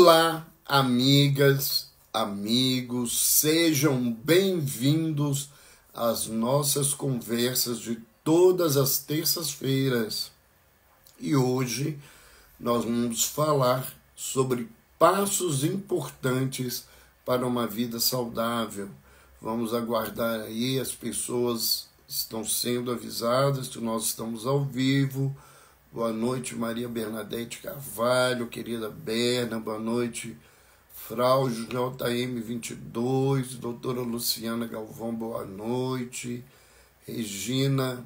Olá, amigas, amigos, sejam bem-vindos às nossas conversas de todas as terças-feiras. E hoje nós vamos falar sobre passos importantes para uma vida saudável. Vamos aguardar aí, as pessoas estão sendo avisadas que nós estamos ao vivo. Boa noite, Maria Bernadette Carvalho, querida Berna. Boa noite, Frau JM22, doutora Luciana Galvão, boa noite. Regina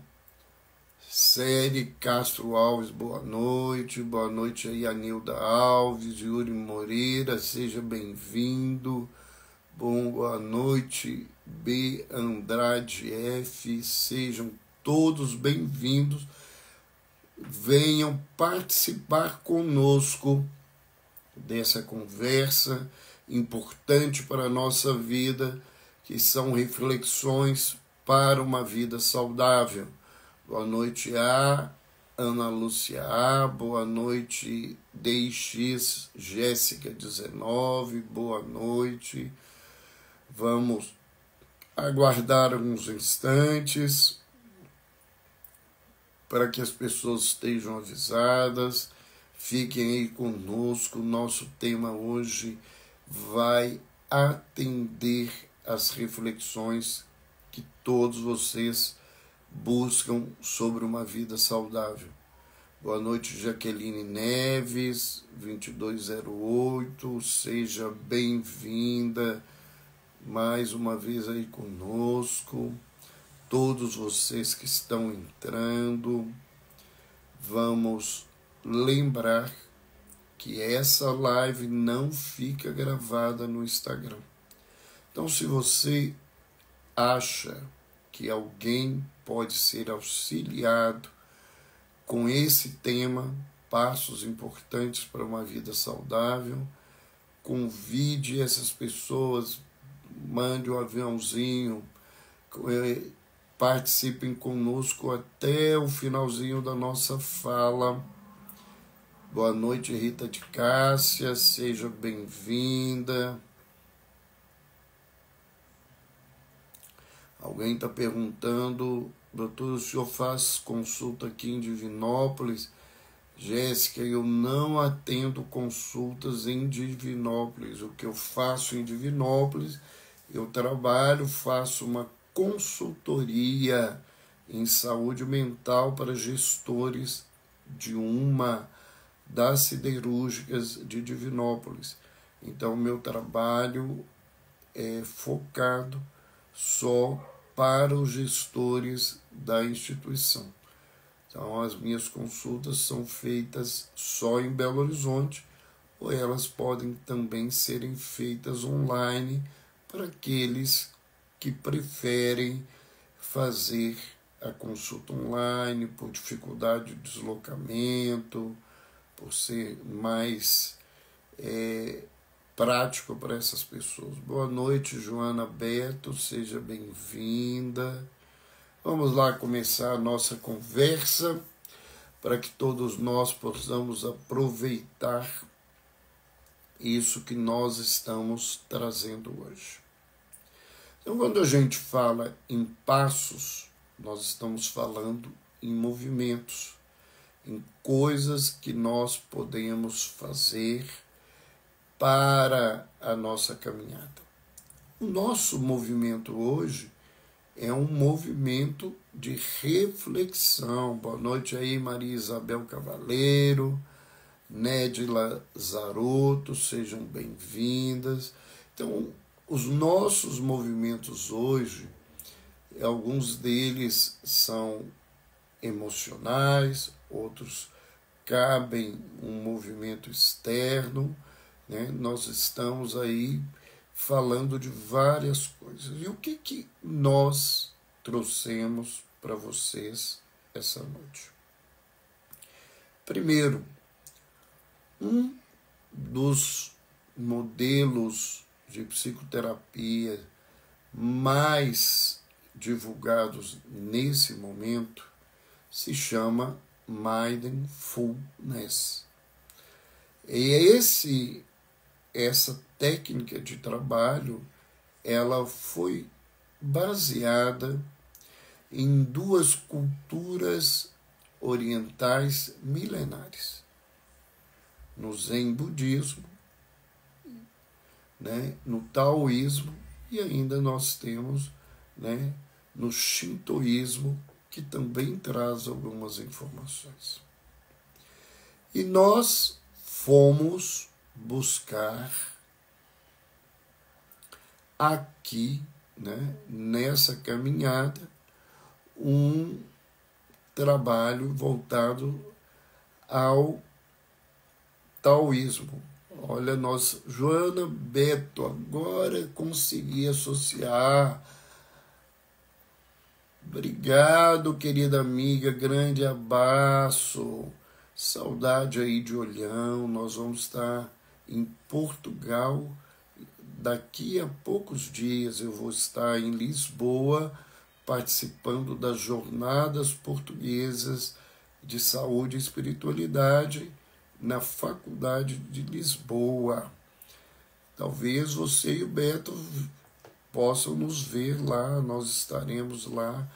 Série Castro Alves, boa noite. Boa noite aí, Anilda Alves, Yuri Moreira, seja bem-vindo. Boa noite, B. Andrade F, sejam todos bem-vindos. Venham participar conosco dessa conversa importante para a nossa vida, que são reflexões para uma vida saudável. Boa noite a Ana Lúcia A, boa noite DX Jéssica 19, boa noite. Vamos aguardar alguns instantes para que as pessoas estejam avisadas. Fiquem aí conosco. Nosso tema hoje vai atender às reflexões que todos vocês buscam sobre uma vida saudável. Boa noite, Jaqueline Neves, 2208. Seja bem-vinda mais uma vez aí conosco. Todos vocês que estão entrando, vamos lembrar que essa live não fica gravada no Instagram. Então, se você acha que alguém pode ser auxiliado com esse tema, passos importantes para uma vida saudável, convide essas pessoas, mande um aviãozinho, participem conosco até o finalzinho da nossa fala. Boa noite, Rita de Cássia, seja bem-vinda. Alguém está perguntando, doutor, o senhor faz consulta aqui em Divinópolis? Jéssica, eu não atendo consultas em Divinópolis. O que eu faço em Divinópolis, eu trabalho, faço uma consultoria em saúde mental para gestores de uma das siderúrgicas de Divinópolis. Então, meu trabalho é focado só para os gestores da instituição. Então, as minhas consultas são feitas só em Belo Horizonte, ou elas podem também serem feitas online para aqueles que preferem fazer a consulta online por dificuldade de deslocamento, por ser mais prático para essas pessoas. Boa noite, Joana Beto, seja bem-vinda. Vamos lá começar a nossa conversa para que todos nós possamos aproveitar isso que nós estamos trazendo hoje. Então, quando a gente fala em passos, nós estamos falando em movimentos, em coisas que nós podemos fazer para a nossa caminhada. O nosso movimento hoje é um movimento de reflexão. Boa noite aí, Maria Isabel Cavaleiro, Nédila Zaroto, sejam bem-vindas. Então, os nossos movimentos hoje, alguns deles são emocionais, outros cabem um movimento externo, né? Nós estamos aí falando de várias coisas. E o que nós trouxemos para vocês essa noite? Primeiro, um dos modelos de psicoterapia mais divulgados nesse momento se chama Mindfulness. E esse essa técnica de trabalho, ela foi baseada em duas culturas orientais milenares. No Zen budismo, né, no taoísmo, e ainda nós temos, né, no shintoísmo, que também traz algumas informações. E nós fomos buscar aqui, né, nessa caminhada, um trabalho voltado ao taoísmo. Olha, nós, Joana Beto, agora consegui associar. Obrigado, querida amiga, grande abraço. Saudade aí de Olhão. Nós vamos estar em Portugal. Daqui a poucos dias eu vou estar em Lisboa, participando das Jornadas Portuguesas de Saúde e Espiritualidade na Faculdade de Lisboa. Talvez você e o Beto possam nos ver lá, nós estaremos lá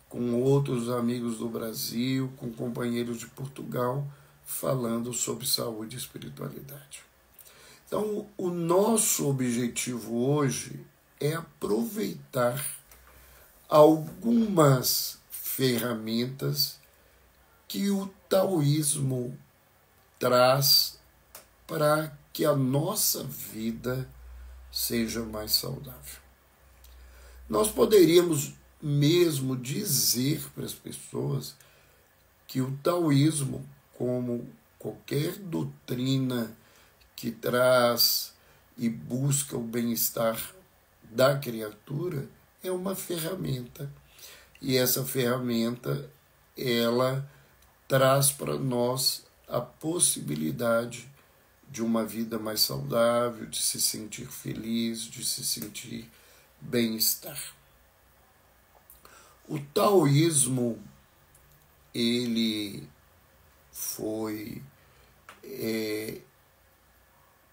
com outros amigos do Brasil, com companheiros de Portugal, falando sobre saúde e espiritualidade. Então, o nosso objetivo hoje é aproveitar algumas ferramentas que o taoísmo traz para que a nossa vida seja mais saudável. Nós poderíamos mesmo dizer para as pessoas que o taoísmo, como qualquer doutrina que traz e busca o bem-estar da criatura, é uma ferramenta. E essa ferramenta, ela traz para nós a possibilidade de uma vida mais saudável, de se sentir feliz, de se sentir bem-estar. O taoísmo, ele foi,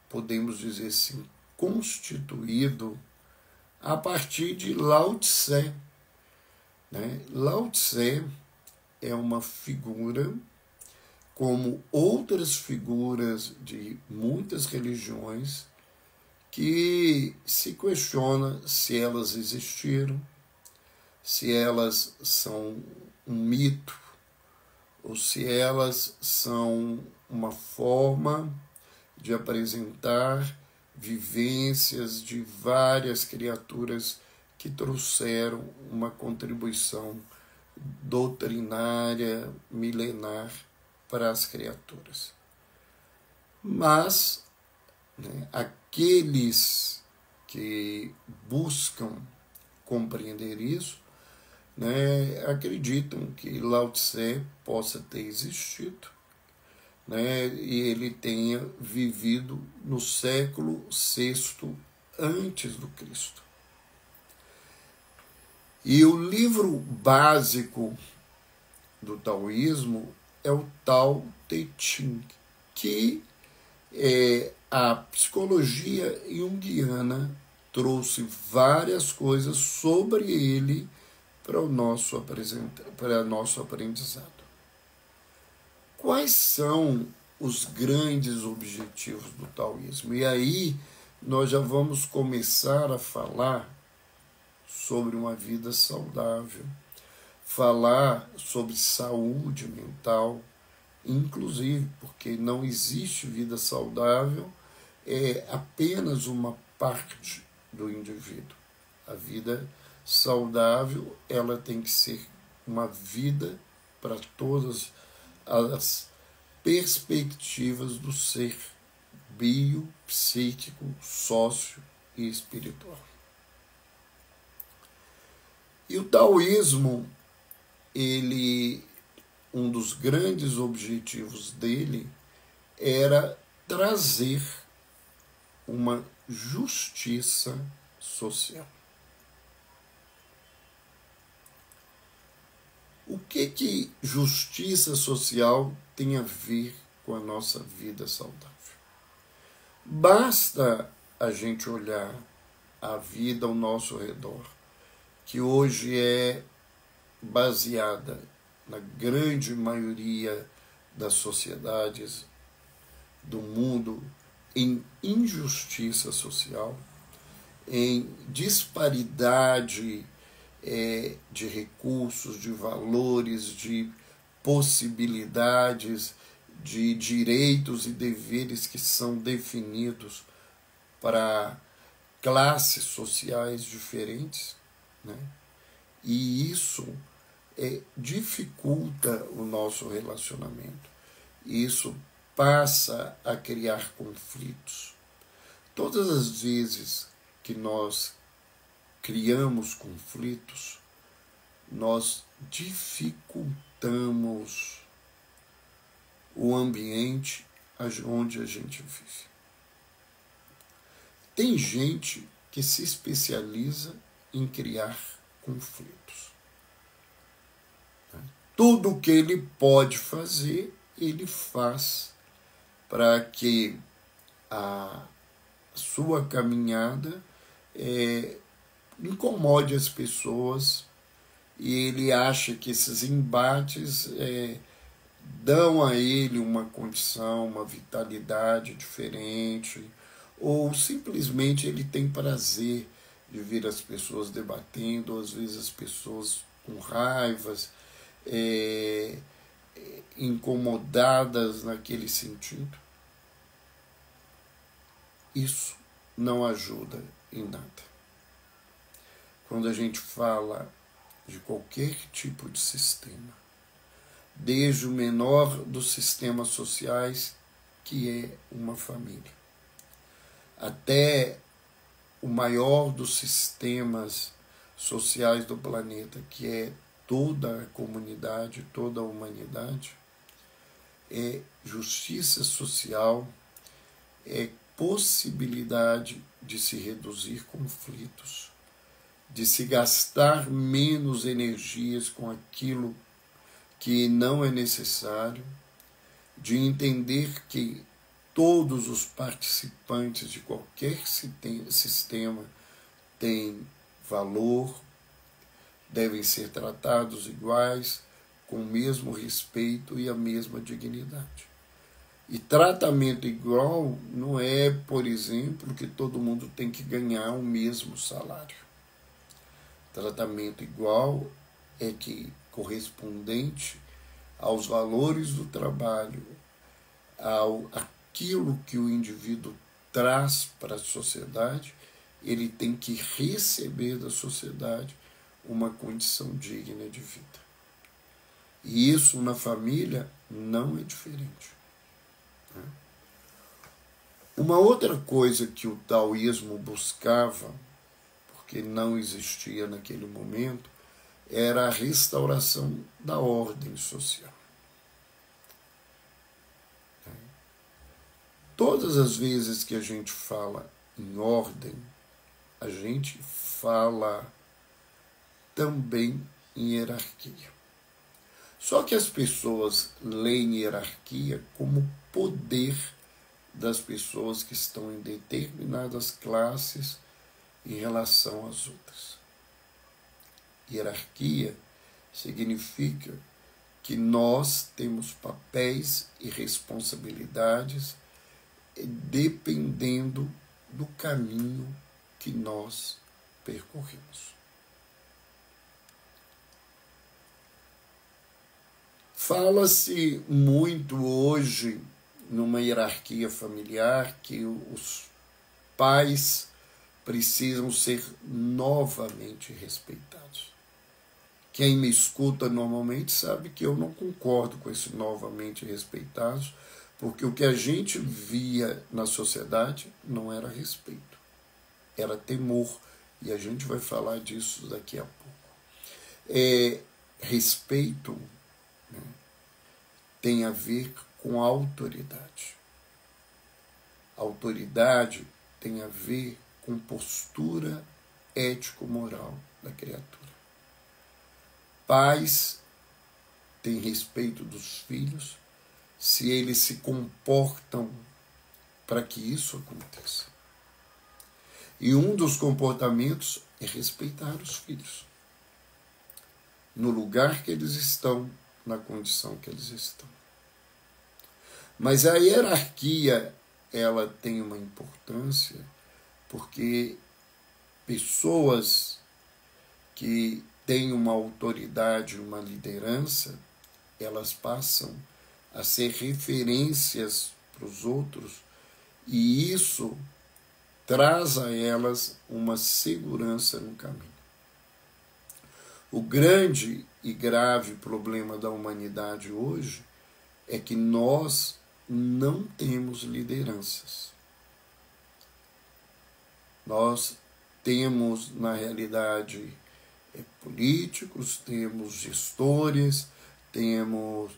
podemos dizer assim, constituído a partir de Lao Tse. Né? Lao Tse é uma figura, como outras figuras de muitas religiões, que se questiona se elas existiram, se elas são um mito, ou se elas são uma forma de apresentar vivências de várias criaturas que trouxeram uma contribuição doutrinária, milenar para as criaturas. Mas, né, aqueles que buscam compreender isso, né, acreditam que Lao Tse possa ter existido, né, e ele tenha vivido no século VI antes do Cristo. E o livro básico do taoísmo é o Tao Te Ching, que a psicologia junguiana trouxe várias coisas sobre ele para o nosso aprendizado. Quais são os grandes objetivos do taoísmo? E aí nós já vamos começar a falar sobre uma vida saudável, falar sobre saúde mental, inclusive porque não existe vida saudável, é apenas uma parte do indivíduo. A vida saudável, ela tem que ser uma vida para todas as perspectivas do ser bio, psíquico, sócio e espiritual. E o taoísmo, um dos grandes objetivos dele era trazer uma justiça social. O que justiça social tem a ver com a nossa vida saudável? Basta a gente olhar a vida ao nosso redor, que hoje é baseada, na grande maioria das sociedades do mundo, em injustiça social, em disparidade de recursos, de valores, de possibilidades, de direitos e deveres que são definidos para classes sociais diferentes, né? E isso dificulta o nosso relacionamento. Isso passa a criar conflitos. Todas as vezes que nós criamos conflitos, nós dificultamos o ambiente onde a gente vive. Tem gente que se especializa em criar conflitos. Tudo o que ele pode fazer, ele faz para que a sua caminhada incomode as pessoas, e ele acha que esses embates dão a ele uma condição, uma vitalidade diferente, ou simplesmente ele tem prazer de ver as pessoas debatendo, ou às vezes as pessoas com raivas, incomodadas naquele sentido. Isso não ajuda em nada. Quando a gente fala de qualquer tipo de sistema, desde o menor dos sistemas sociais, que é uma família, até o maior dos sistemas sociais do planeta, que é toda a comunidade, toda a humanidade, é justiça social, é possibilidade de se reduzir conflitos, de se gastar menos energias com aquilo que não é necessário, de entender que todos os participantes de qualquer sistema têm valor, devem ser tratados iguais, com o mesmo respeito e a mesma dignidade. E tratamento igual não é, por exemplo, que todo mundo tem que ganhar o mesmo salário. Tratamento igual é que, correspondente aos valores do trabalho, aquilo que o indivíduo traz para a sociedade, ele tem que receber da sociedade uma condição digna de vida. E isso na família não é diferente. Uma outra coisa que o taoísmo buscava, porque não existia naquele momento, era a restauração da ordem social. Todas as vezes que a gente fala em ordem, a gente fala também em hierarquia. Só que as pessoas leem hierarquia como poder das pessoas que estão em determinadas classes em relação às outras. Hierarquia significa que nós temos papéis e responsabilidades dependendo do caminho que nós percorremos. Fala-se muito hoje, numa hierarquia familiar, que os pais precisam ser novamente respeitados. Quem me escuta normalmente sabe que eu não concordo com esse novamente respeitados, porque o que a gente via na sociedade não era respeito, era temor, e a gente vai falar disso daqui a pouco. Respeito, né, tem a ver com a autoridade. A autoridade tem a ver com postura ético-moral da criatura. Pais têm respeito dos filhos se eles se comportam para que isso aconteça. E um dos comportamentos é respeitar os filhos, no lugar que eles estão, na condição que eles estão. Mas a hierarquia, ela tem uma importância, porque pessoas que têm uma autoridade, uma liderança, elas passam a ser referências para os outros, e isso traz a elas uma segurança no caminho. O grande e grave problema da humanidade hoje é que nós não temos lideranças. Nós temos, na realidade, políticos, temos gestores, temos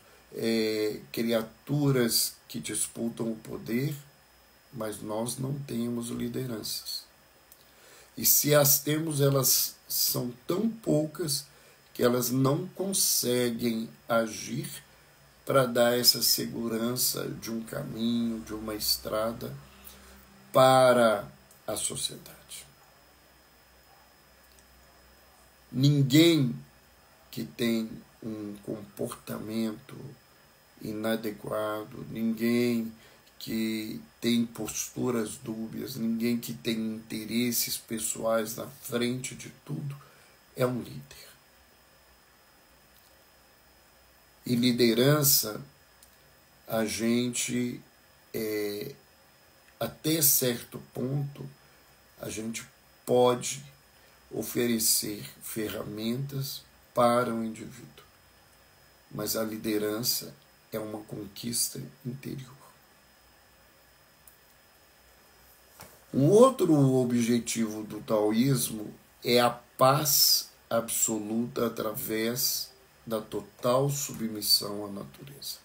criaturas que disputam o poder, mas nós não temos lideranças. E se as temos, elas são tão poucas que elas não conseguem agir para dar essa segurança de um caminho, de uma estrada para a sociedade. Ninguém que tem um comportamento inadequado, ninguém que tem posturas dúbias, ninguém que tem interesses pessoais na frente de tudo, é um líder. E liderança, a gente, até certo ponto, a gente pode oferecer ferramentas para o indivíduo, mas a liderança é uma conquista interior. Um outro objetivo do taoísmo é a paz absoluta através da total submissão à natureza.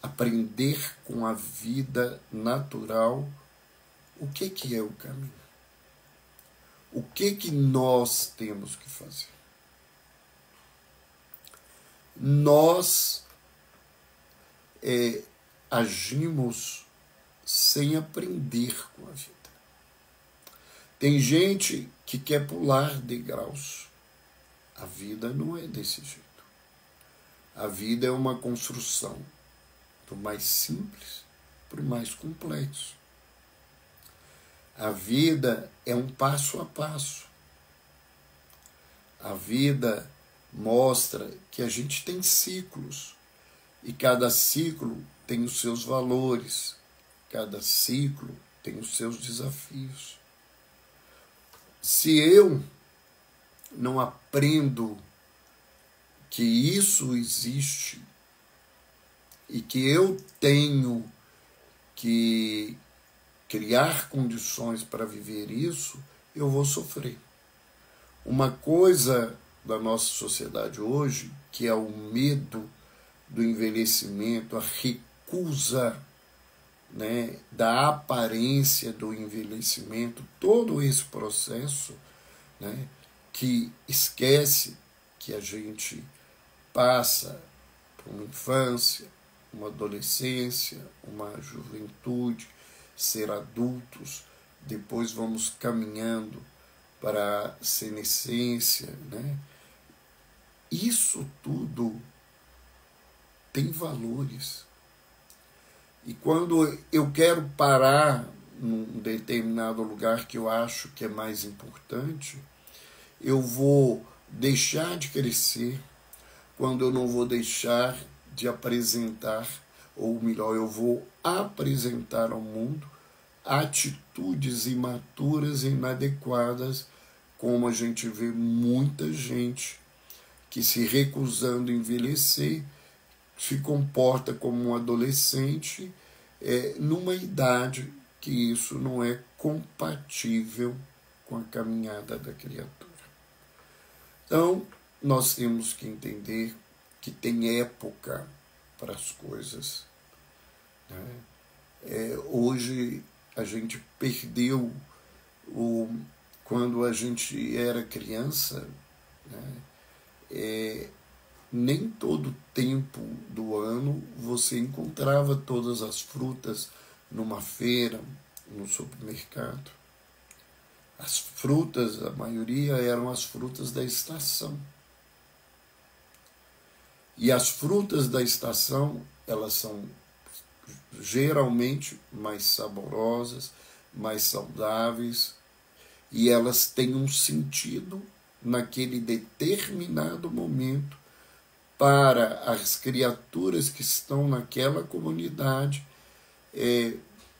Aprender com a vida natural o que é o caminho. O que nós temos que fazer? Nós agimos sem aprender com a vida. Tem gente que quer pular degraus. A vida não é desse jeito. A vida é uma construção do mais simples para o mais complexo. A vida é um passo a passo. A vida mostra que a gente tem ciclos, e cada ciclo tem os seus valores, cada ciclo tem os seus desafios. Se eu não aprendo que isso existe e que eu tenho que criar condições para viver isso, eu vou sofrer. Uma coisa da nossa sociedade hoje, que é o medo do envelhecimento, a recusa, né, da aparência do envelhecimento, todo esse processo, né, que esquece que a gente passa por uma infância, uma adolescência, uma juventude, ser adultos, depois vamos caminhando para a senescência, né? Isso tudo tem valores. E quando eu quero parar num determinado lugar que eu acho que é mais importante, eu vou deixar de crescer quando eu não vou deixar de apresentar, ou melhor, eu vou apresentar ao mundo atitudes imaturas e inadequadas, como a gente vê muita gente que, se recusando a envelhecer, se comporta como um adolescente numa idade que isso não é compatível com a caminhada da criatura. Então, nós temos que entender que tem época para as coisas, né? Hoje a gente perdeu quando a gente era criança, né? Nem todo tempo do ano você encontrava todas as frutas numa feira, no supermercado. As frutas, a maioria eram as frutas da estação. E as frutas da estação, elas são geralmente mais saborosas, mais saudáveis, e elas têm um sentido naquele determinado momento para as criaturas que estão naquela comunidade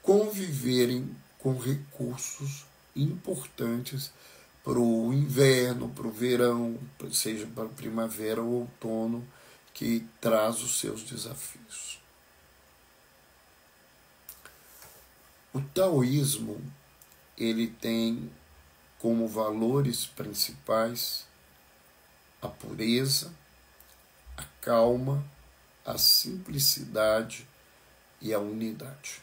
conviverem com recursos importantes para o inverno, para o verão, seja para a primavera ou outono, que traz os seus desafios. O taoísmo, ele tem como valores principais a pureza, a calma, a simplicidade e a unidade.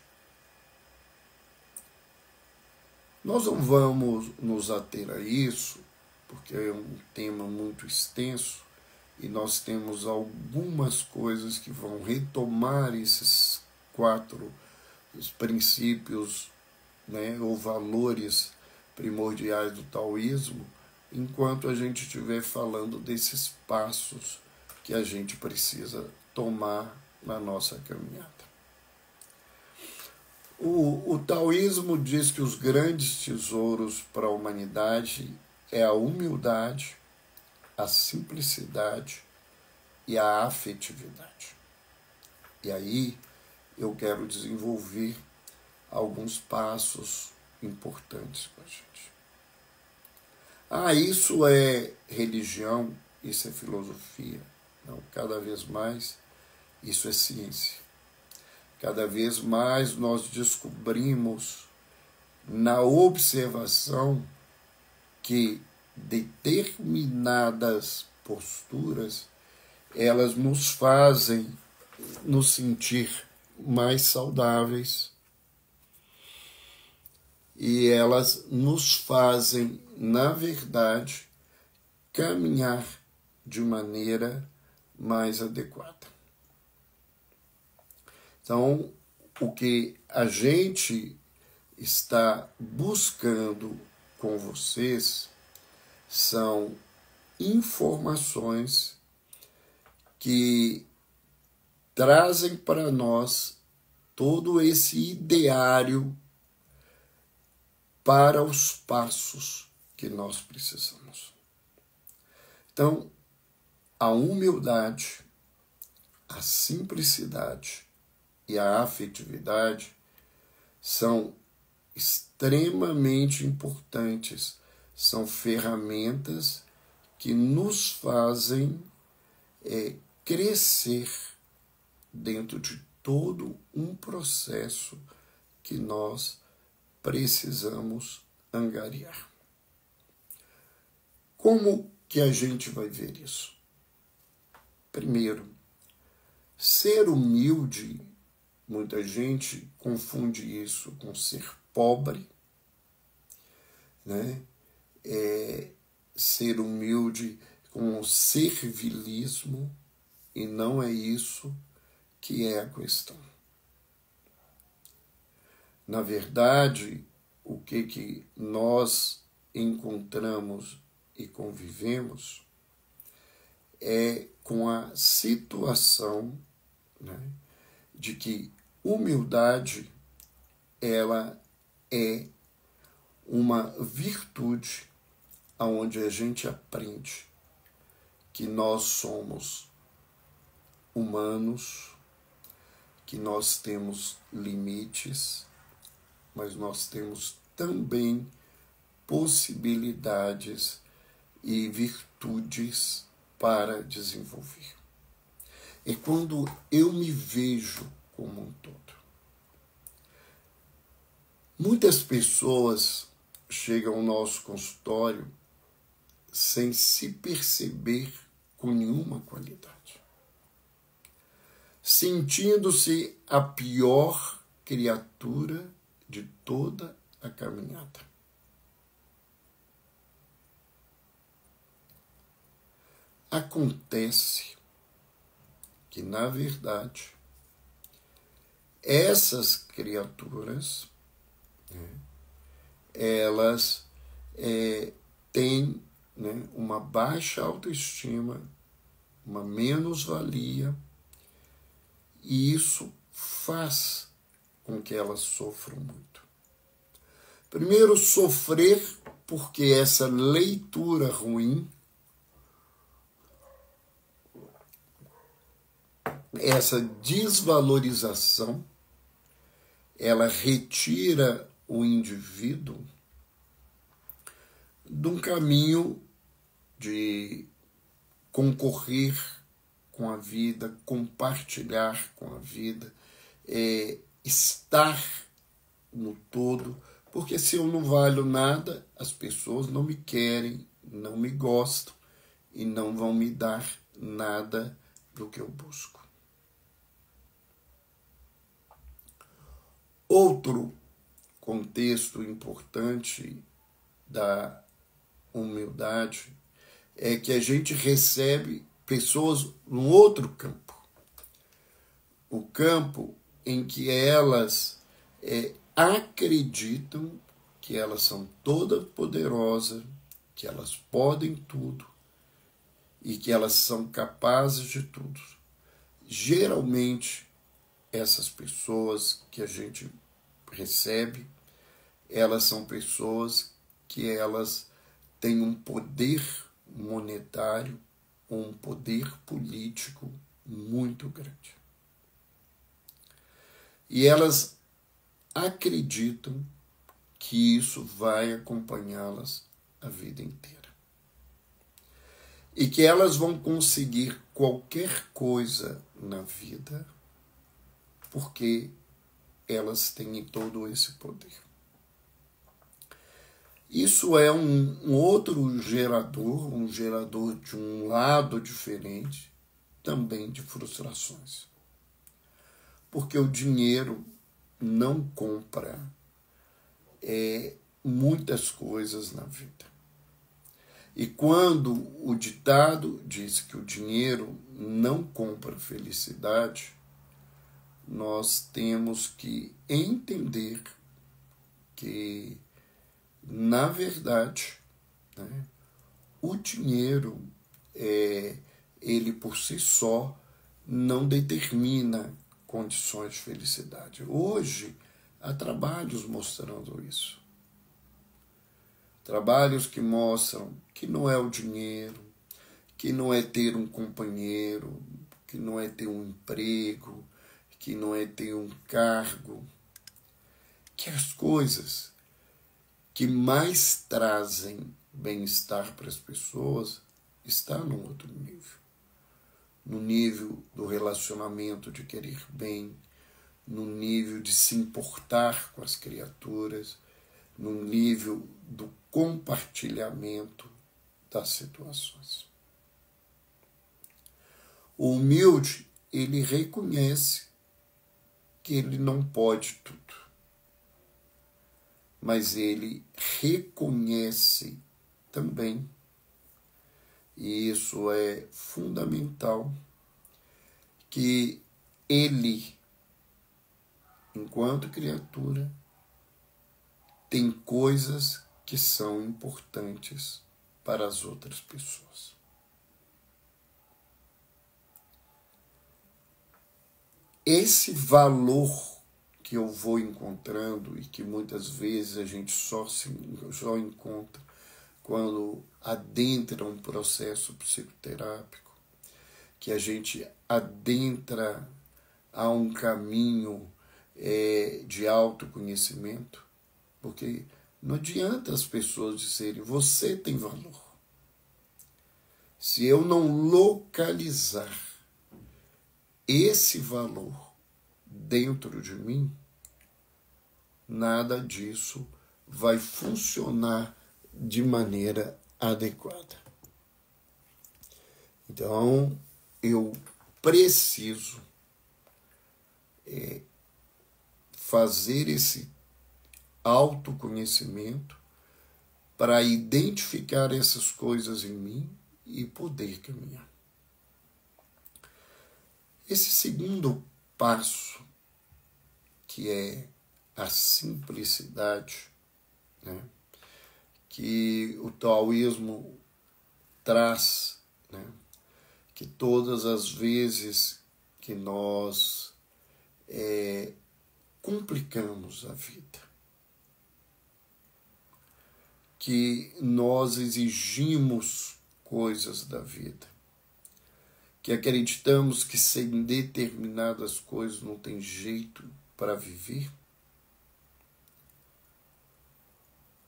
Nós não vamos nos ater a isso, porque é um tema muito extenso, e nós temos algumas coisas que vão retomar esses 4 princípios, ou valores primordiais do taoísmo, enquanto a gente estiver falando desses passos que a gente precisa tomar na nossa caminhada. O taoísmo diz que os grandes tesouros para a humanidade é a humildade, a simplicidade e a afetividade. E aí eu quero desenvolver alguns passos importantes com a gente. Isso é religião, isso é filosofia. Não, cada vez mais isso é ciência. Cada vez mais nós descobrimos na observação que determinadas posturas, elas nos fazem nos sentir mais saudáveis e elas nos fazem, na verdade, caminhar de maneira mais adequada. Então, o que a gente está buscando com vocês são informações que trazem para nós todo esse ideário para os passos que nós precisamos. Então, a humildade, a simplicidade e a afetividade são extremamente importantes, são ferramentas que nos fazem crescer dentro de todo um processo que nós precisamos angariar. Como que a gente vai ver isso? Primeiro, ser humilde, muita gente confunde isso com ser pobre, ser humilde com servilismo, e não é isso que é a questão. Na verdade, o que nós encontramos e convivemos é com a situação, de que humildade, ela é uma virtude onde a gente aprende que nós somos humanos, que nós temos limites, mas nós temos também possibilidades e virtudes para desenvolver. É quando eu me vejo como um todo. Muitas pessoas chegam ao nosso consultório sem se perceber com nenhuma qualidade, sentindo-se a pior criatura de toda a caminhada. Acontece que, na verdade, essas criaturas, né, elas têm, né, uma baixa autoestima, uma menos-valia, e isso faz com que elas sofram muito. Primeiro, sofrer porque essa leitura ruim, essa desvalorização, ela retira o indivíduo de um caminho de concorrer com a vida, compartilhar com a vida, estar no todo, porque se eu não valho nada, as pessoas não me querem, não me gostam e não vão me dar nada do que eu busco. Outro contexto importante da humildade é que a gente recebe pessoas num outro campo. O campo em que elas acreditam que elas são todas poderosas, que elas podem tudo e que elas são capazes de tudo. Geralmente, essas pessoas que a gente recebe, elas são pessoas que elas têm um poder monetário, um poder político muito grande. E elas acreditam que isso vai acompanhá-las a vida inteira. E que elas vão conseguir qualquer coisa na vida porque elas têm todo esse poder. Isso é um outro gerador, um gerador de um lado diferente, também de frustrações. Porque o dinheiro não compra muitas coisas na vida. E quando o ditado diz que o dinheiro não compra felicidade, nós temos que entender que, na verdade, né, o dinheiro, ele por si só, não determina condições de felicidade. Hoje, há trabalhos mostrando isso. Trabalhos que mostram que não é o dinheiro, que não é ter um companheiro, que não é ter um emprego, que não é ter um cargo, que as coisas que mais trazem bem-estar para as pessoas estão num outro nível. No nível do relacionamento, de querer bem, no nível de se importar com as criaturas, no nível do compartilhamento das situações. O humilde, ele reconhece que ele não pode tudo, mas ele reconhece também, e isso é fundamental, que ele, enquanto criatura, tem coisas que são importantes para as outras pessoas. Esse valor que eu vou encontrando e que muitas vezes a gente só encontra quando adentra um processo psicoterápico, que a gente adentra a um caminho de autoconhecimento, porque não adianta as pessoas dizerem, você tem valor. Se eu não localizar esse valor dentro de mim, nada disso vai funcionar de maneira adequada. Então, eu preciso fazer esse autoconhecimento para identificar essas coisas em mim e poder caminhar. Esse segundo passo que é a simplicidade, né, que o taoísmo traz, né, que todas as vezes que nós complicamos a vida, que nós exigimos coisas da vida, que acreditamos que sem determinadas coisas não tem jeito para viver,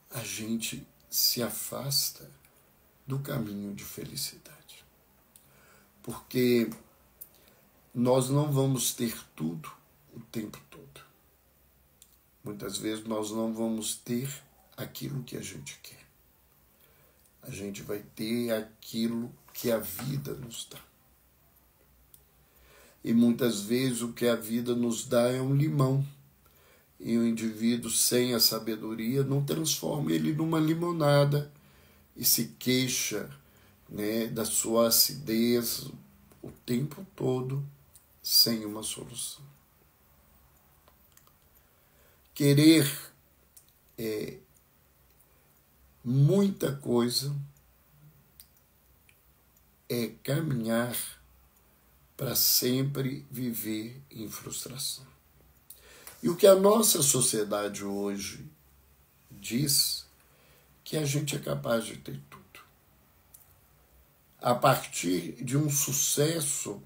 a gente se afasta do caminho de felicidade. Porque nós não vamos ter tudo o tempo todo. Muitas vezes nós não vamos ter aquilo que a gente quer. A gente vai ter aquilo que a vida nos dá. E muitas vezes o que a vida nos dá é um limão. E o indivíduo sem a sabedoria não transforma ele numa limonada e se queixa, né, da sua acidez o tempo todo sem uma solução. Querer muita coisa é caminhar para sempre viver em frustração. E o que a nossa sociedade hoje diz que a gente é capaz de ter tudo. A partir de um sucesso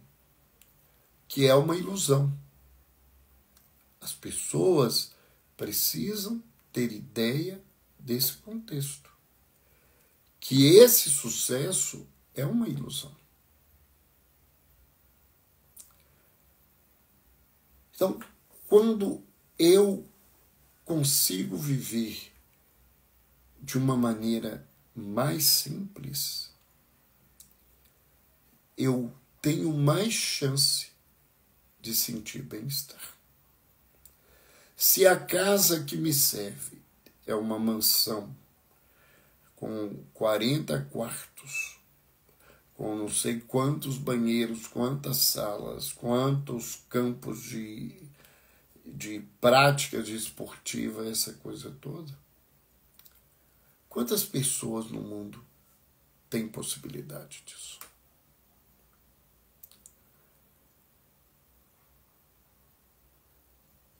que é uma ilusão. As pessoas precisam ter ideia desse contexto. Que esse sucesso é uma ilusão. Então, quando eu consigo viver de uma maneira mais simples, eu tenho mais chance de sentir bem-estar. Se a casa que me serve é uma mansão com 40 quartos, com não sei quantos banheiros, quantas salas, quantos campos de práticas esportivas, essa coisa toda. Quantas pessoas no mundo têm possibilidade disso?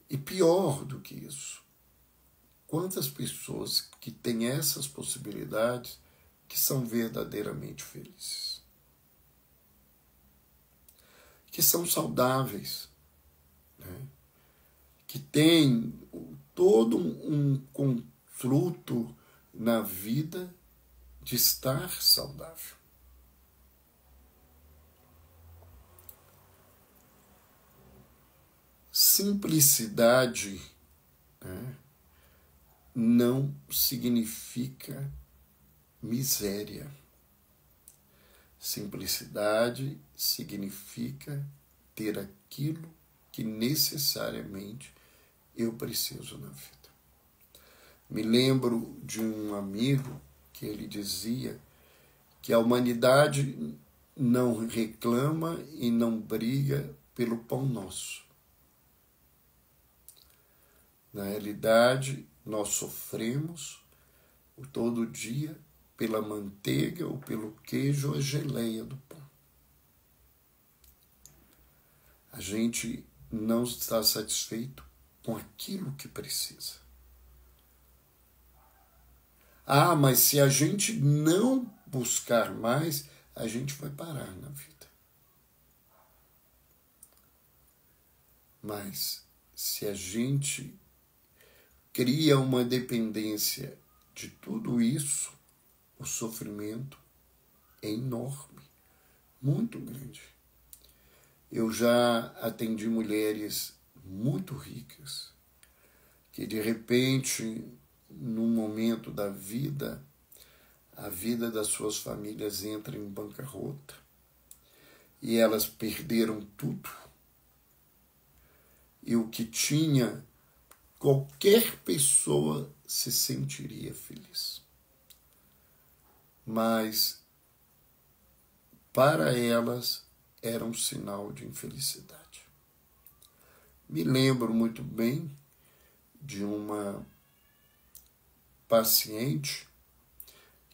E pior do que isso, quantas pessoas que têm essas possibilidades que são verdadeiramente felizes? Que são saudáveis, né? Que têm todo um construto na vida de estar saudável. Simplicidade, né, não significa miséria. Simplicidade significa ter aquilo que necessariamente eu preciso na vida. Me lembro de um amigo que ele dizia que a humanidade não reclama e não briga pelo pão nosso. Na realidade, nós sofremos todo dia pela manteiga ou pelo queijo ou a geleia do pão. A gente não está satisfeito com aquilo que precisa. Ah, mas se a gente não buscar mais, a gente vai parar na vida. Mas se a gente cria uma dependência de tudo isso, o sofrimento é enorme, muito grande. Eu já atendi mulheres muito ricas, que de repente, num momento da vida, a vida das suas famílias entra em bancarrota e elas perderam tudo. E o que tinha, qualquer pessoa se sentiria feliz. Mas para elas era um sinal de infelicidade. Me lembro muito bem de uma paciente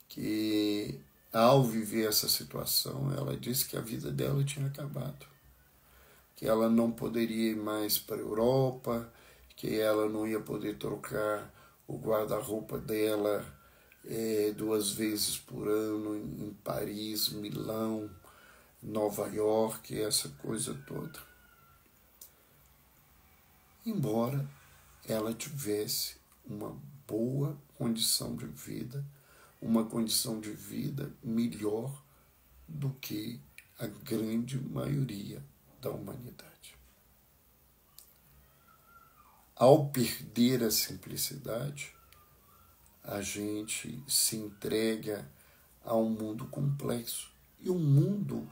que, ao viver essa situação, ela disse que a vida dela tinha acabado, que ela não poderia ir mais para a Europa, que ela não ia poder trocar o guarda-roupa dela 2 vezes por ano em Paris, Milão, Nova York, essa coisa toda. Embora ela tivesse uma boa condição de vida, uma condição de vida melhor do que a grande maioria da humanidade. Ao perder a simplicidade, a gente se entrega a um mundo complexo. E o mundo,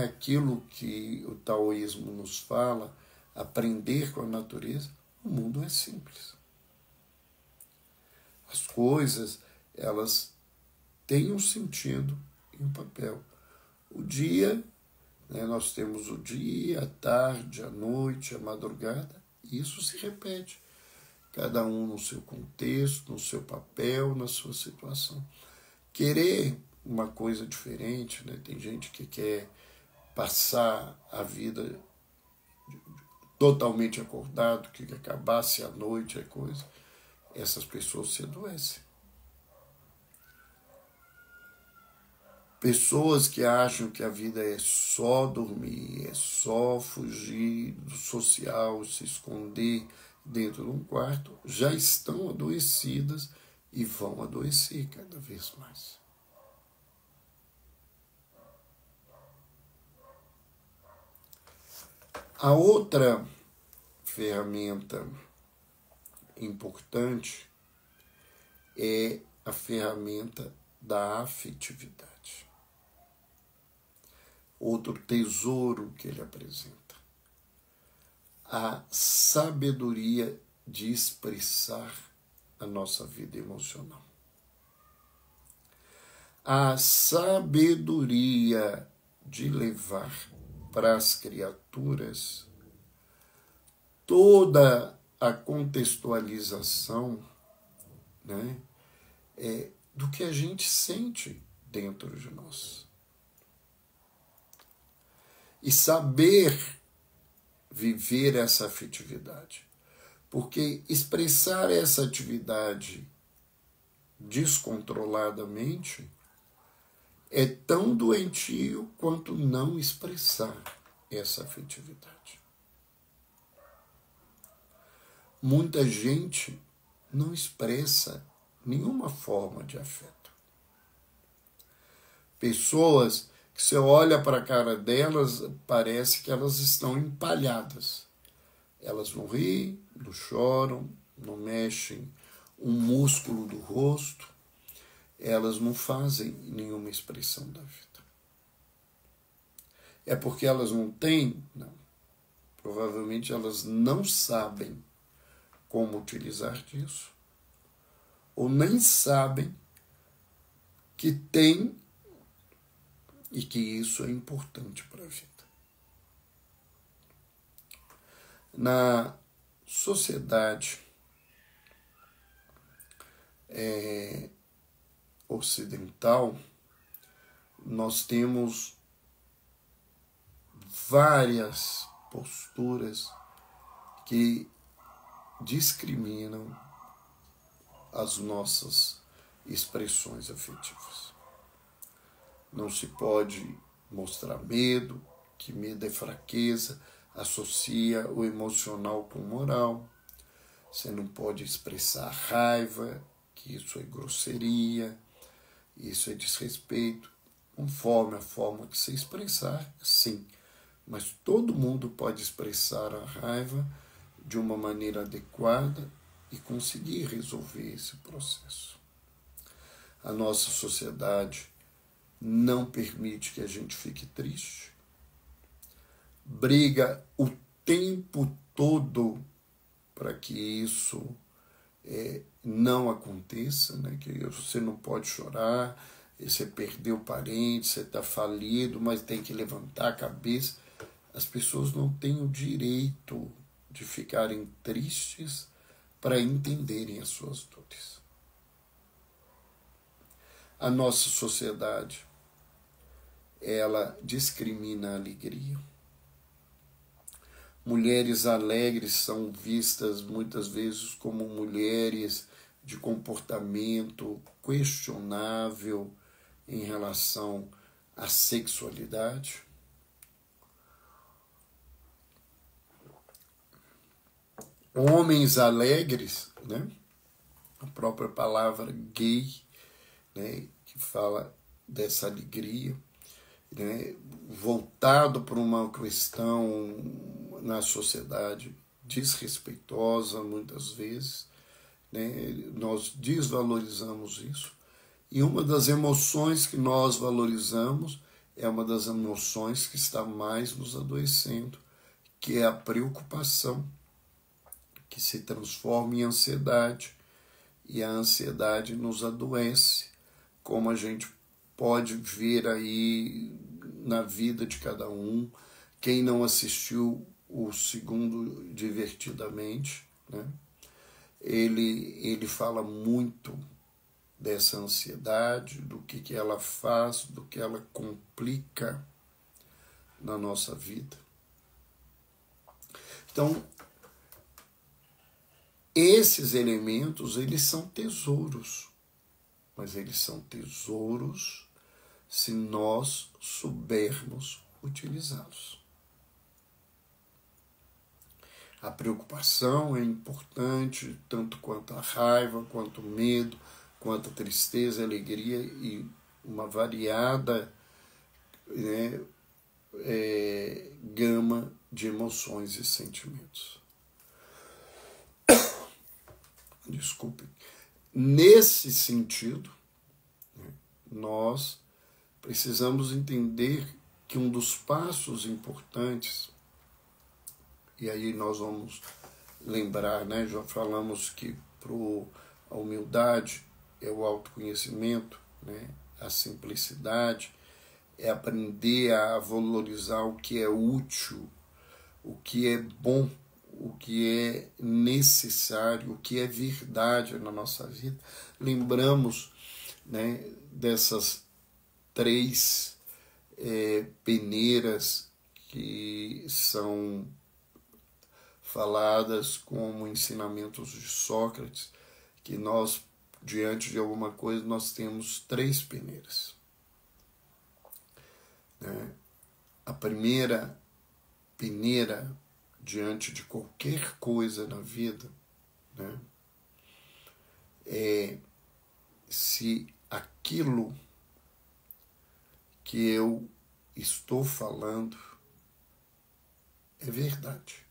aquilo que o taoísmo nos fala, aprender com a natureza, o mundo é simples. As coisas, elas têm um sentido e um papel. O dia, nós temos o dia, a tarde, a noite, a madrugada, e isso se repete. Cada um no seu contexto, no seu papel, na sua situação. Querer uma coisa diferente, tem gente que quer passar a vida totalmente acordado, que acabasse a noite a coisa. Essas pessoas se adoecem. Pessoas que acham que a vida é só dormir, é só fugir do social, se esconder dentro de um quarto, já estão adoecidas e vão adoecer cada vez mais. A outra ferramenta importante é a ferramenta da afetividade. Outro tesouro que ele apresenta. A sabedoria de expressar a nossa vida emocional. A sabedoria de levar para as criaturas toda a contextualização, do que a gente sente dentro de nós. E saber viver essa afetividade. Porque expressar essa atividade descontroladamente é tão doentio quanto não expressar essa afetividade. Muita gente não expressa nenhuma forma de afeto. Pessoas que você olha para a cara delas, parece que elas estão empalhadas. Elas não riem, não choram, não mexem um músculo do rosto, elas não fazem nenhuma expressão da vida. É porque elas não têm? Não. Provavelmente elas não sabem como utilizar disso, ou nem sabem que tem e que isso é importante para a vida. Na sociedade ocidental, nós temos várias posturas que discriminam as nossas expressões afetivas. Não se pode mostrar medo, que medo é fraqueza, associa o emocional com o moral. Você não pode expressar raiva, que isso é grosseria, isso é desrespeito. Conforme a forma que você expressar, sim. Mas todo mundo pode expressar a raiva de uma maneira adequada e conseguir resolver esse processo. A nossa sociedade não permite que a gente fique triste. Briga o tempo todo para que isso não aconteça, que você não pode chorar, você perdeu parente, você está falido, mas tem que levantar a cabeça. As pessoas não têm o direito de ficarem tristes para entenderem as suas dores. A nossa sociedade, ela discrimina a alegria. Mulheres alegres são vistas muitas vezes como mulheres de comportamento questionável em relação à sexualidade. Homens alegres, né? A própria palavra gay, né? Que fala dessa alegria, né? Voltado para uma questão na sociedade desrespeitosa muitas vezes, né? Nós desvalorizamos isso. E uma das emoções que nós valorizamos é uma das emoções que está mais nos adoecendo, que é a preocupação, que se transforma em ansiedade, e a ansiedade nos adoece, como a gente pode ver aí na vida de cada um. Quem não assistiu o segundo Divertidamente, né? Ele fala muito dessa ansiedade, do que ela faz, do que ela complica na nossa vida. Então, esses elementos, eles são tesouros, mas eles são tesouros se nós soubermos utilizá-los. A preocupação é importante, tanto quanto a raiva, quanto o medo, quanto a tristeza, a alegria e uma variada, né, gama de emoções e sentimentos. Desculpe. Nesse sentido, né, nós precisamos entender que um dos passos importantes, e aí nós vamos lembrar, né, já falamos que a humildade é o autoconhecimento, né, a simplicidade, é aprender a valorizar o que é útil, o que é bom, o que é necessário, o que é verdade na nossa vida. Lembramos, né, dessas 3 peneiras que são faladas como ensinamentos de Sócrates, que nós, diante de alguma coisa, nós temos 3 peneiras. Né? A primeira peneira, diante de qualquer coisa na vida, né, é se aquilo que eu estou falando é verdade.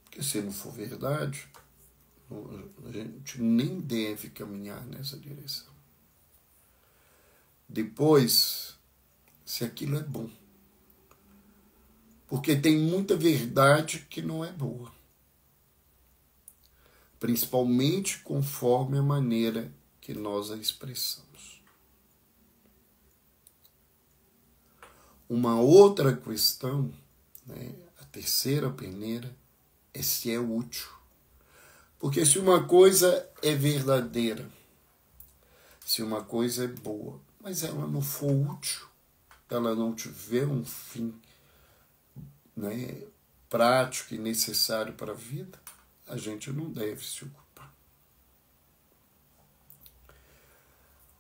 Porque se não for verdade, a gente nem deve caminhar nessa direção. Depois, se aquilo é bom. Porque tem muita verdade que não é boa. Principalmente conforme a maneira que nós a expressamos. Uma outra questão, né, a terceira peneira, é se é útil. Porque se uma coisa é verdadeira, se uma coisa é boa, mas ela não for útil, ela não tiver um fim, né, prático e necessário para a vida, a gente não deve se ocupar.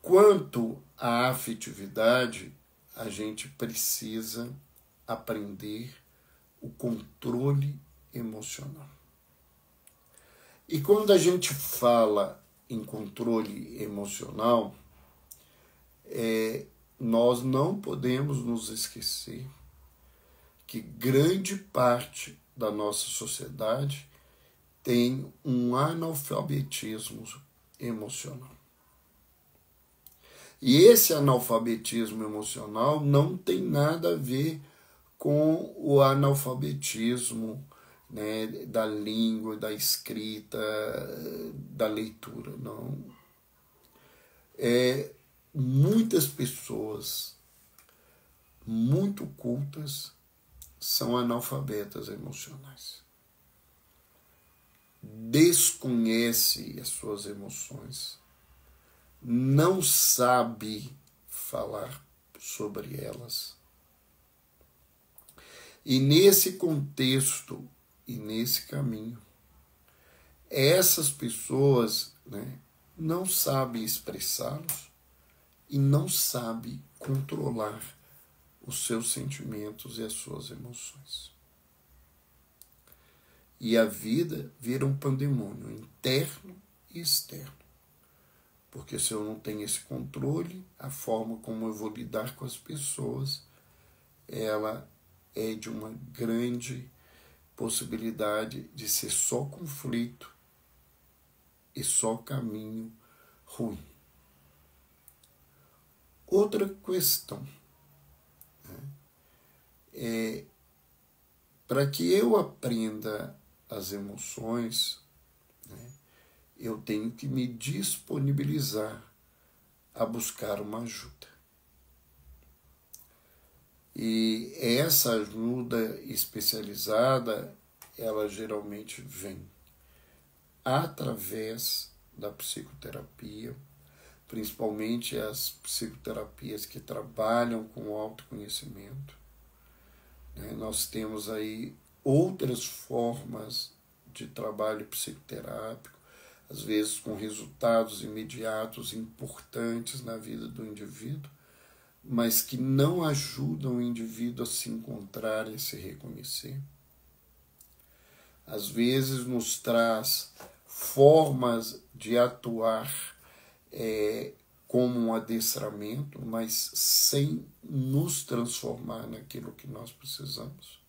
Quanto à afetividade, a gente precisa aprender o controle emocional. E quando a gente fala em controle emocional, nós não podemos nos esquecer que grande parte da nossa sociedade tem um analfabetismo emocional. E esse analfabetismo emocional não tem nada a ver com o analfabetismo, né, da língua, da escrita, da leitura, não. Muitas pessoas muito cultas são analfabetas emocionais. Desconhece as suas emoções, não sabe falar sobre elas. E nesse contexto e nesse caminho, essas pessoas, né, não sabem expressá-los e não sabem controlar os seus sentimentos e as suas emoções. E a vida vira um pandemônio interno e externo. Porque se eu não tenho esse controle, a forma como eu vou lidar com as pessoas, ela é de uma grande possibilidade de ser só conflito e só caminho ruim. Outra questão, né, para que eu aprenda as emoções, né, eu tenho que me disponibilizar a buscar uma ajuda. E essa ajuda especializada, ela geralmente vem através da psicoterapia, principalmente as psicoterapias que trabalham com o autoconhecimento. Nós temos aí outras formas de trabalho psicoterápico, às vezes com resultados imediatos importantes na vida do indivíduo, mas que não ajudam o indivíduo a se encontrar e a se reconhecer. Às vezes nos traz formas de atuar como um adestramento, mas sem nos transformar naquilo que nós precisamos.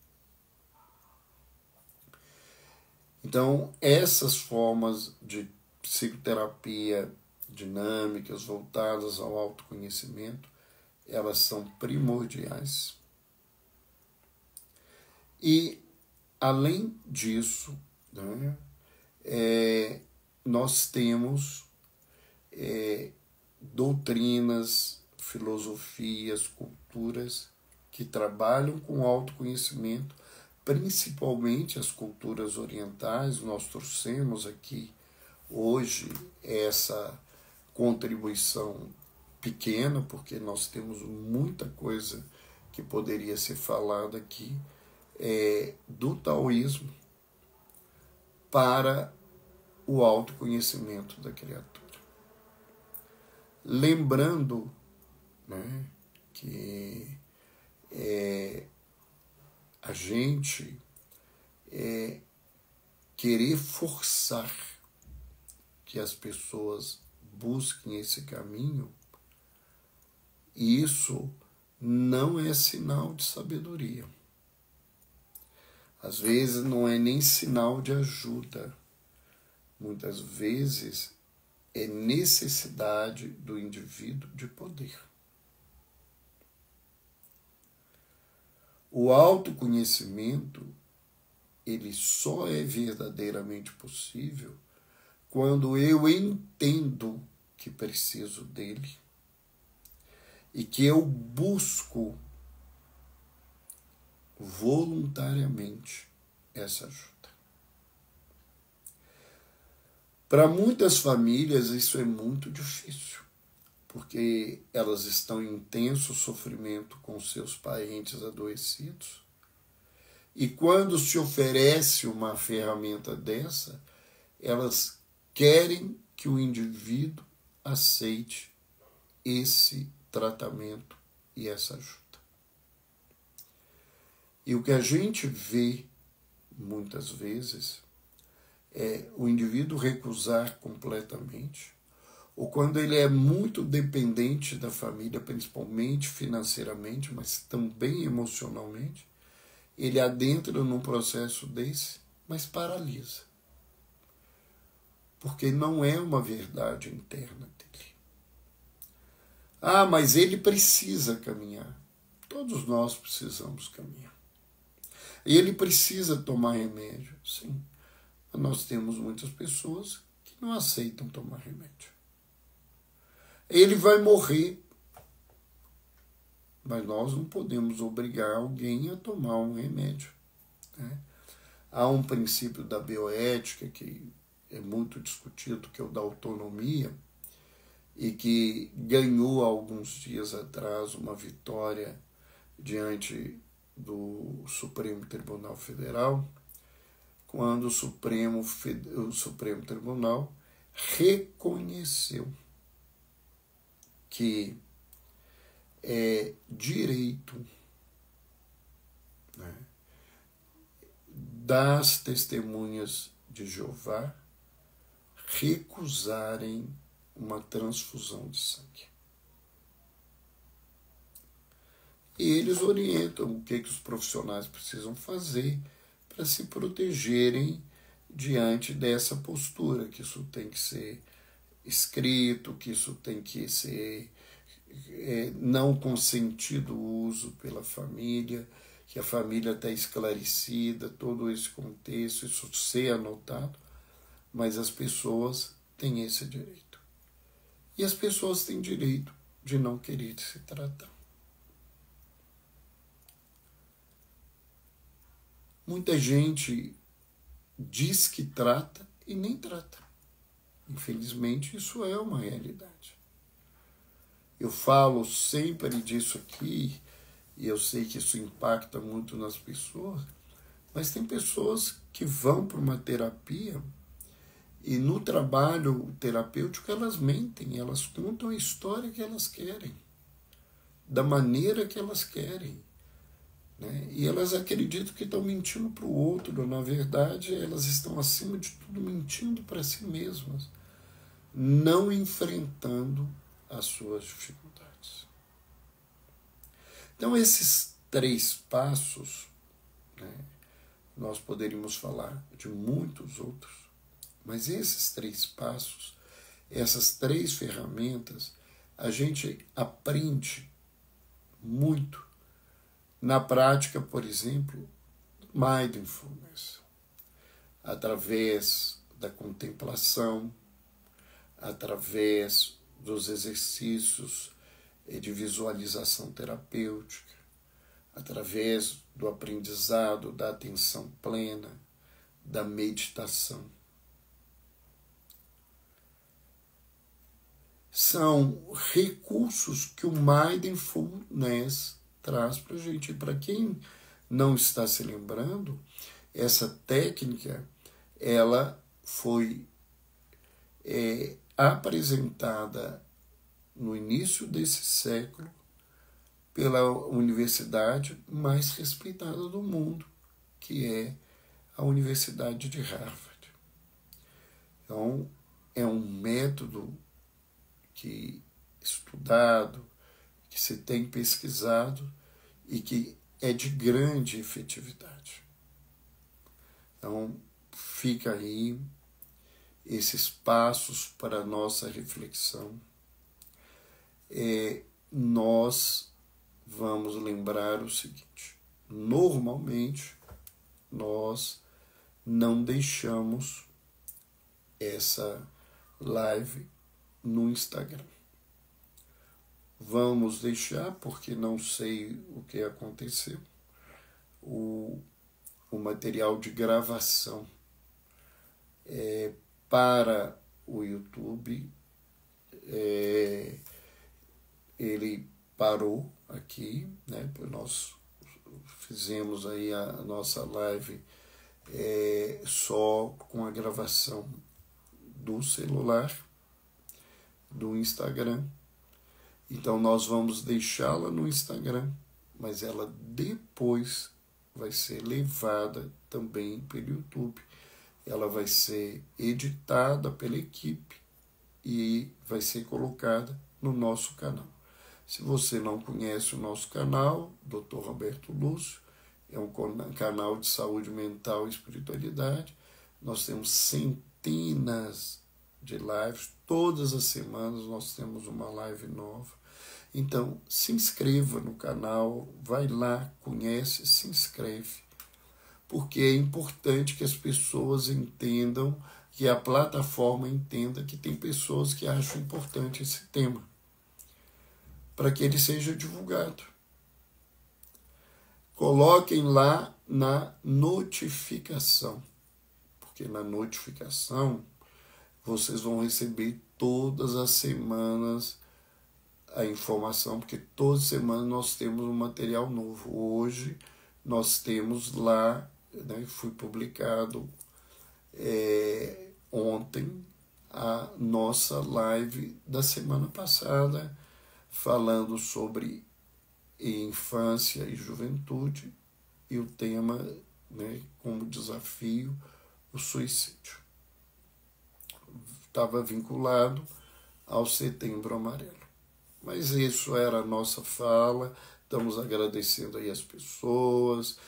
Então, essas formas de psicoterapia dinâmicas voltadas ao autoconhecimento, elas são primordiais. E, além disso, né, nós temos doutrinas, filosofias, culturas que trabalham com autoconhecimento, principalmente as culturas orientais. Nós trouxemos aqui hoje essa contribuição pequena, porque nós temos muita coisa que poderia ser falada aqui, do taoísmo para o autoconhecimento da criatura. Lembrando, né, que a gente querer forçar que as pessoas busquem esse caminho, isso não é sinal de sabedoria. Às vezes não é nem sinal de ajuda. Muitas vezes é necessidade do indivíduo de poder. O autoconhecimento, ele só é verdadeiramente possível quando eu entendo que preciso dele e que eu busco voluntariamente essa ajuda. Para muitas famílias isso é muito difícil, porque elas estão em intenso sofrimento com seus parentes adoecidos, e quando se oferece uma ferramenta dessa, elas querem que o indivíduo aceite esse tratamento e essa ajuda. E o que a gente vê muitas vezes é o indivíduo recusar completamente, ou quando ele é muito dependente da família, principalmente financeiramente, mas também emocionalmente, ele adentra num processo desse, mas paralisa. Porque não é uma verdade interna dele. Ah, mas ele precisa caminhar. Todos nós precisamos caminhar. E ele precisa tomar remédio, sim. Mas nós temos muitas pessoas que não aceitam tomar remédio. Ele vai morrer. mas nós não podemos obrigar alguém a tomar um remédio, né? Há um princípio da bioética que é muito discutido, que é o da autonomia, e que ganhou há alguns dias atrás uma vitória diante do Supremo Tribunal Federal, quando o Supremo Tribunal reconheceu que é direito, né, das testemunhas de Jeová recusarem uma transfusão de sangue. E eles orientam o que os profissionais precisam fazer para se protegerem diante dessa postura, que isso tem que ser escrito, que isso tem que ser não consentido o uso pela família, que a família está esclarecida, todo esse contexto, isso ser anotado, mas as pessoas têm esse direito. E as pessoas têm direito de não querer se tratar. Muita gente diz que trata e nem trata. Infelizmente, isso é uma realidade. Eu falo sempre disso aqui, e eu sei que isso impacta muito nas pessoas, mas tem pessoas que vão para uma terapia e no trabalho terapêutico elas mentem, elas contam a história que elas querem, da maneira que elas querem, né? E elas acreditam que estão mentindo para o outro, na verdade elas estão acima de tudo mentindo para si mesmas, não enfrentando as suas dificuldades. Então esses 3 passos, né, nós poderíamos falar de muitos outros, mas esses 3 passos, essas 3 ferramentas, a gente aprende muito na prática, por exemplo, mindfulness, através da contemplação, através dos exercícios de visualização terapêutica, através do aprendizado da atenção plena, da meditação. São recursos que o mindfulness traz para a gente. Para quem não está se lembrando, essa técnica ela foi apresentada no início desse século pela universidade mais respeitada do mundo, que é a Universidade de Harvard. Então, é um método que estudado, que se tem pesquisado e que é de grande efetividade. Então, fica aí esses passos para a nossa reflexão. Nós vamos lembrar o seguinte: normalmente nós não deixamos essa live no Instagram. Vamos deixar, porque não sei o que aconteceu, o material de gravação para o YouTube, ele parou aqui, né? Nós fizemos aí a nossa live só com a gravação do celular, do Instagram. Então nós vamos deixá-la no Instagram, mas ela depois vai ser levada também pelo YouTube. Ela vai ser editada pela equipe e vai ser colocada no nosso canal. Se você não conhece o nosso canal, Dr. Roberto Lúcio, é um canal de saúde mental e espiritualidade. Nós temos centenas de lives, todas as semanas nós temos uma live nova. Então, se inscreva no canal, vai lá, conhece, se inscreve, porque é importante que as pessoas entendam, que a plataforma entenda que tem pessoas que acham importante esse tema, para que ele seja divulgado. coloquem lá na notificação, porque na notificação vocês vão receber todas as semanas a informação, porque toda semana nós temos um material novo. Hoje nós temos lá, né, foi publicado ontem a nossa live da semana passada, falando sobre infância e juventude, e o tema, né, como desafio, o suicídio. Estava vinculado ao Setembro Amarelo. Mas isso era a nossa fala. Estamos agradecendo aí as pessoas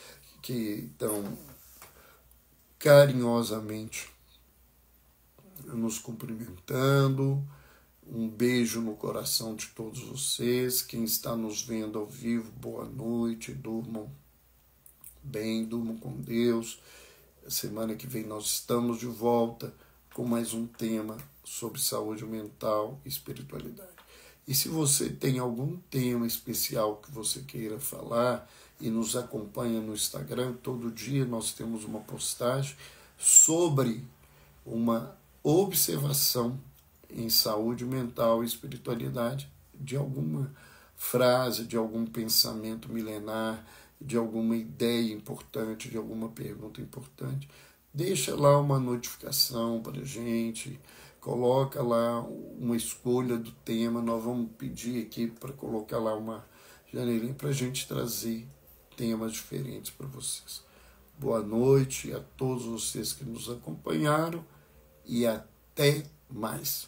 que estão carinhosamente nos cumprimentando. Um beijo no coração de todos vocês. Quem está nos vendo ao vivo, boa noite. Durmam bem, durmam com Deus. Semana que vem nós estamos de volta com mais um tema sobre saúde mental e espiritualidade. E se você tem algum tema especial que você queira falar e nos acompanha no Instagram, todo dia nós temos uma postagem sobre uma observação em saúde mental e espiritualidade de alguma frase, de algum pensamento milenar, de alguma ideia importante, de alguma pergunta importante. Deixa lá uma notificação para a gente, coloca lá uma escolha do tema, nós vamos pedir aqui para colocar lá uma janelinha para a gente trazer temas diferentes para vocês. Boa noite a todos vocês que nos acompanharam e até mais.